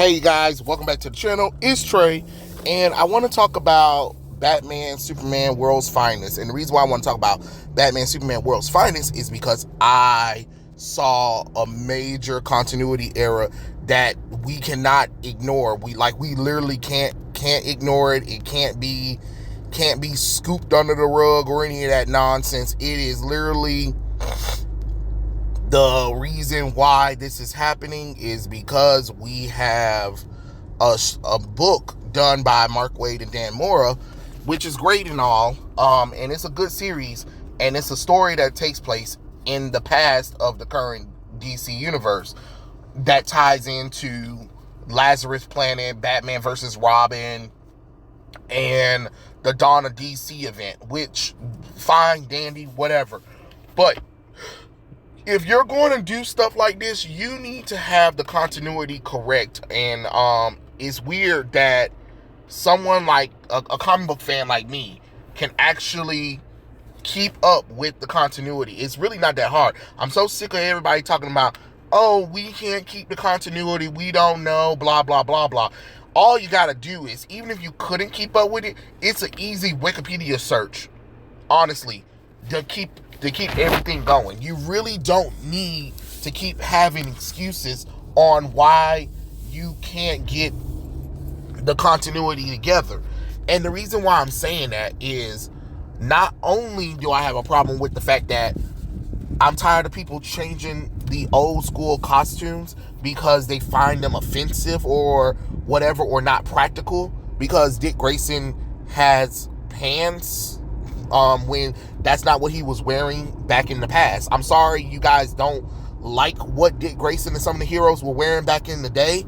Hey guys, welcome back to the channel. It's Trey, and I want to talk about Batman Superman World's Finest. And the reason why I want to talk about Batman Superman World's Finest is because I saw a major continuity error that we cannot ignore. We literally can't ignore it. It can't be scooped under the rug or any of that nonsense. It is literally the reason why this is happening is because we have a book done by Mark Waid and Dan Mora, which is great and all, and it's a good series, and it's a story that takes place in the past of the current DC universe that ties into Lazarus Planet, Batman versus Robin, and the Dawn of DC event, which, fine, dandy, whatever. But if you're going to do stuff like this, you need to have the continuity correct. And it's weird that someone like a comic book fan like me can actually keep up with the continuity. It's really not that hard. I'm so sick of everybody talking about, oh, we can't keep the continuity, we don't know, blah, blah, blah, blah. All you got to do is, even if you couldn't keep up with it, it's an easy Wikipedia search, honestly, to keep everything going. You really don't need to keep having excuses on why you can't get the continuity together. And the reason why I'm saying that is, not only do I have a problem with the fact that I'm tired of people changing the old school costumes because they find them offensive or whatever, or not practical, because Dick Grayson has pants when that's not what he was wearing back in the past. I'm sorry you guys don't like what Dick Grayson and some of the heroes were wearing back in the day,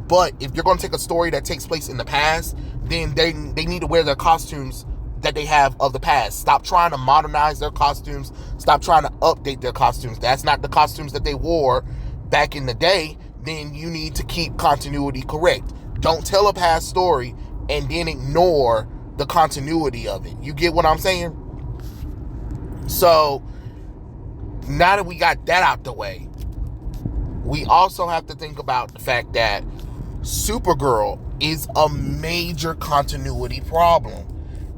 but if you're going to take a story that takes place in the past, then they need to wear their costumes that they have of the past. Stop trying to modernize their costumes. Stop trying to update their costumes. That's not the costumes that they wore back in the day. Then you need to keep continuity correct. Don't tell a past story and then ignore the continuity of it. You get what I'm saying? So now that we got that out the way, we also have to think about the fact that Supergirl is a major continuity problem.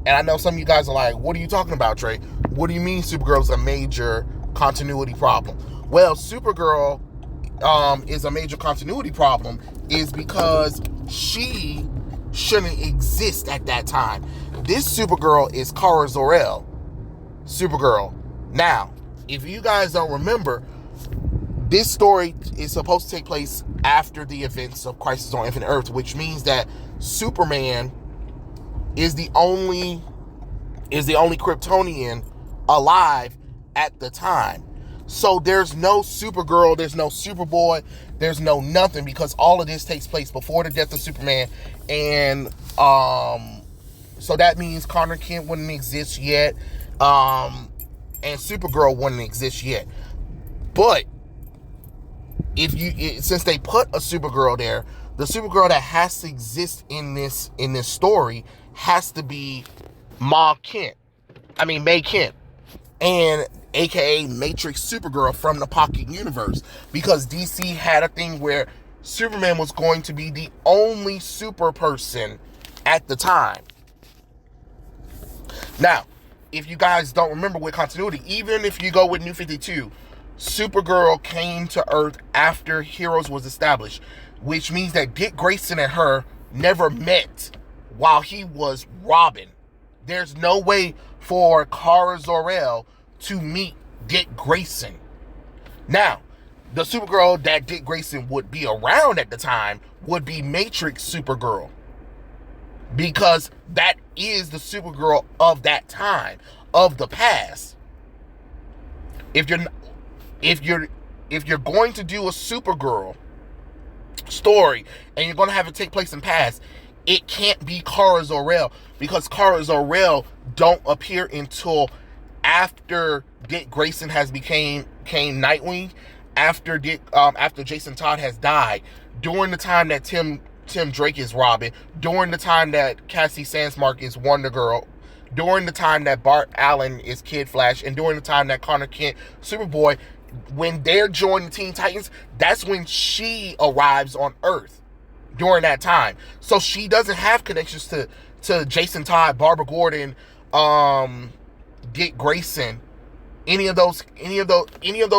And I know some of you guys are like, what are you talking about, Trey? What do you mean Supergirl is a major continuity problem? Well, Supergirl is a major continuity problem is because she shouldn't exist at that time. This Supergirl is Kara Zor-El Supergirl. Now, if you guys don't remember, this story is supposed to take place after the events of Crisis on Infinite Earth, which means that Superman is the only Kryptonian alive at the time. So there's no Supergirl, there's no Superboy, there's no nothing, because all of this takes place before the death of Superman. And so that means Connor Kent wouldn't exist yet, and Supergirl wouldn't exist yet. But since they put a Supergirl there, the Supergirl that has to exist in this story has to be Mae Kent, and aka Matrix Supergirl from the Pocket Universe, because DC had a thing where Superman was going to be the only super person at the time. Now, if you guys don't remember with continuity, even if you go with New 52, Supergirl came to Earth after Heroes was established, which means that Dick Grayson and her never met while he was Robin. There's no way for Kara Zor-El to meet Dick Grayson. Now, the Supergirl that Dick Grayson would be around at the time would be Matrix Supergirl, because that is the Supergirl of that time, of the past. If you're going to do a Supergirl story and you're going to have it take place in past, it can't be Kara Zor-El, because Kara Zor-El don't appear until after Dick Grayson has became Nightwing, after Jason Todd has died, during the time that Tim Drake is Robin, during the time that Cassie Sandsmark is Wonder Girl, during the time that Bart Allen is Kid Flash, and during the time that Connor Kent Superboy, when they're joining Teen Titans, that's when she arrives on Earth. during that time. So she doesn't have connections to Jason Todd, Barbara Gordon, Dick Grayson, any of those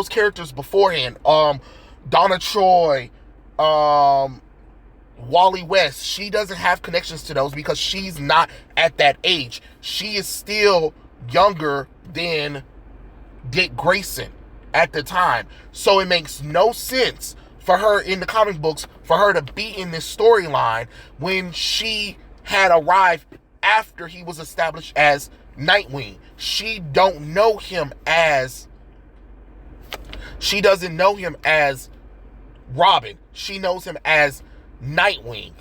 characters beforehand. Donna Troy, Wally West. She doesn't have connections to those because she's not at that age. She is still younger than Dick Grayson at the time. So it makes no sense for her in the comic books, for her to be in this storyline when she had arrived after he was established as Nightwing. She doesn't know him as Robin. She knows him as Nightwing.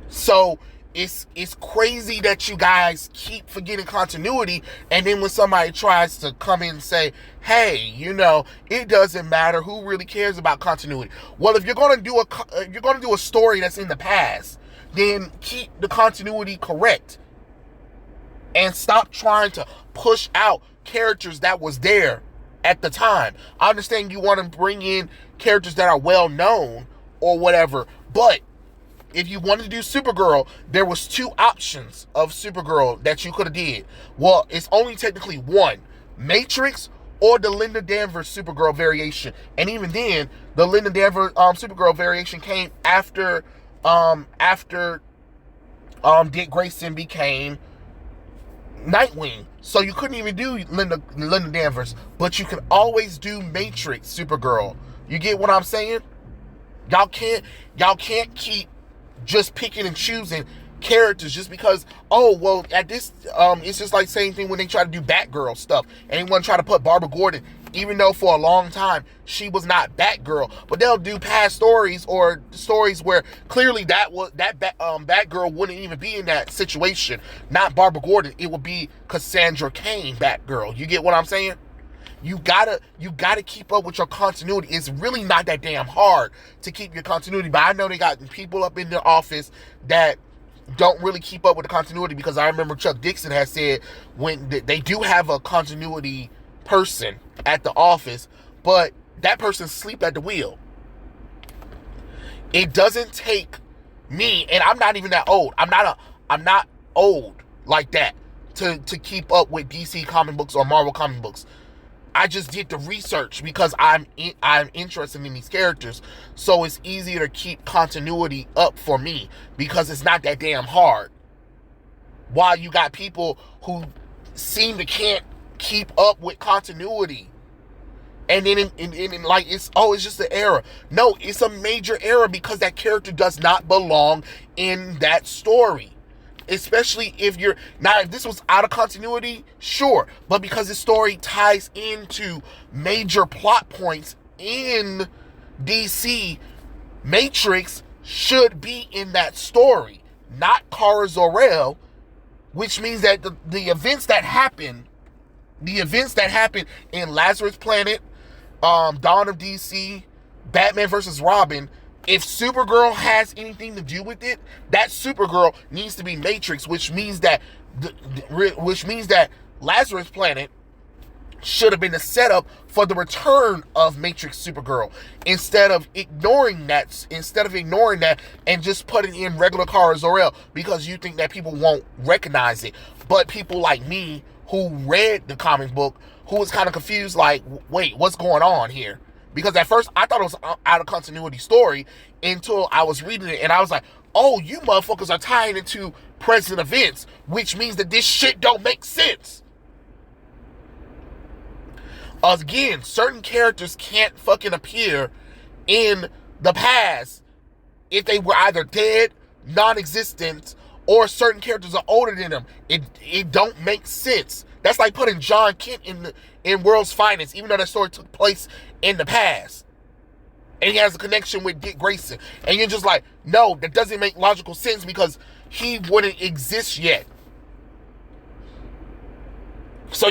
So it's crazy that you guys keep forgetting continuity, and then when somebody tries to come in and say, hey, it doesn't matter, who really cares about continuity? Well, if you're going to do a story that's in the past, then keep the continuity correct and stop trying to push out characters that was there at the time. I understand you want to bring in characters that are well known or whatever, but if you wanted to do Supergirl, there was 2 options of Supergirl that you could have did. Well, it's only technically one: Matrix or the Linda Danvers Supergirl variation. And even then, the Linda Danvers Supergirl variation came after Dick Grayson became Nightwing. So you couldn't even do Linda Danvers, but you can always do Matrix Supergirl. You get what I'm saying? Y'all can't keep just picking and choosing characters just because, at this, it's just like same thing when they try to do Batgirl stuff and they want to try to put Barbara Gordon, even though for a long time she was not Batgirl, but they'll do past stories or stories where clearly Batgirl wouldn't even be in that situation, not Barbara Gordon. It would be Cassandra Cain Batgirl. You get what I'm saying? You gotta keep up with your continuity. It's really not that damn hard to keep your continuity, but I know they got people up in the office that don't really keep up with the continuity, because I remember Chuck Dixon has said when they do have a continuity person at the office, but that person sleep at the wheel. It doesn't take me, and I'm not even that old. I'm not old like that to keep up with DC comic books or Marvel comic books. I just did the research because I'm interested in these characters, so it's easier to keep continuity up for me because it's not that damn hard. While you got people who seem to can't keep up with continuity, and then it's just an error. No, it's a major error because that character does not belong in that story. Especially if this was out of continuity, sure, but because the story ties into major plot points in DC, Matrix should be in that story, not Kara Zor-El, which means that the events that happen in Lazarus Planet, Dawn of DC, Batman vs. Robin, if Supergirl has anything to do with it, that Supergirl needs to be Matrix, which means that Lazarus Planet should have been the setup for the return of Matrix Supergirl, instead of ignoring that and just putting in regular Kara Zor-El because you think that people won't recognize it. But people like me who read the comic book, who was kind of confused, like, wait, what's going on here? Because at first, I thought it was an out-of-continuity story until I was reading it, and I was like, oh, you motherfuckers are tying into present events, which means that this shit don't make sense. Again, certain characters can't fucking appear in the past if they were either dead, non-existent, or certain characters are older than them. It don't make sense. That's like putting John Kent in World's Finest, even though that story took place in the past. And he has a connection with Dick Grayson. And you're just like, no, that doesn't make logical sense because he wouldn't exist yet. So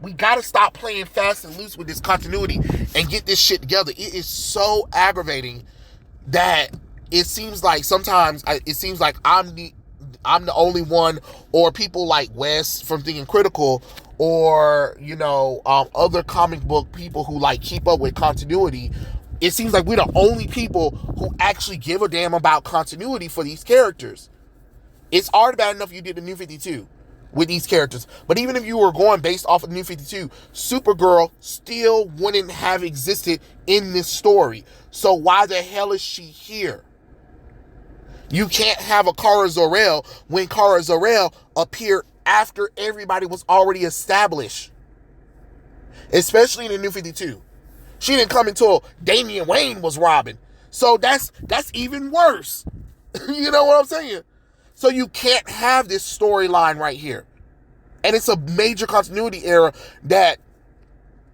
we gotta stop playing fast and loose with this continuity and get this shit together. It is so aggravating that it seems like sometimes I'm the only one, or people like Wes from Thinking Critical, or other comic book people who like keep up with continuity It seems like we're the only people who actually give a damn about continuity for these characters. It's already bad enough you did the New 52 with these characters. But even if you were going based off of the New 52, Supergirl still wouldn't have existed in this story. So why the hell is she here? You can't have a Kara Zor-El when Kara Zor-El appeared after everybody was already established. Especially in the New 52. She didn't come until Damian Wayne was Robin. So that's even worse. You know what I'm saying? So you can't have this storyline right here. And it's a major continuity error that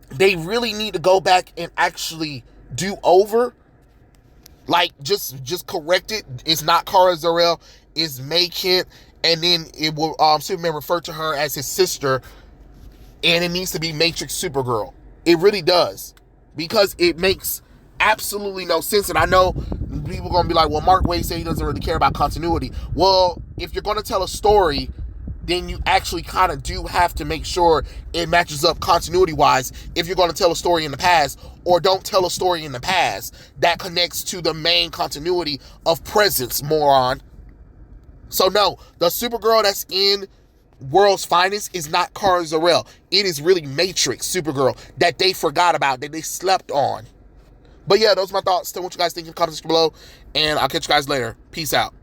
they really need to go back and actually do over. Like, just correct it. It's not Kara Zor-El, it's Mae Kent. And then it will Superman refer to her as his sister. And it needs to be Matrix Supergirl. It really does. Because it makes absolutely no sense. And I know people are going to be like, well, Mark Waid said he doesn't really care about continuity. Well, if you're going to tell a story, then you actually kind of do have to make sure it matches up continuity-wise if you're going to tell a story in the past, or don't tell a story in the past that connects to the main continuity of presence, moron. So no, the Supergirl that's in World's Finest is not Kara Zor-El. It is really Matrix Supergirl that they forgot about, that they slept on. But yeah, those are my thoughts. Tell me what you guys think in the comments below, and I'll catch you guys later. Peace out.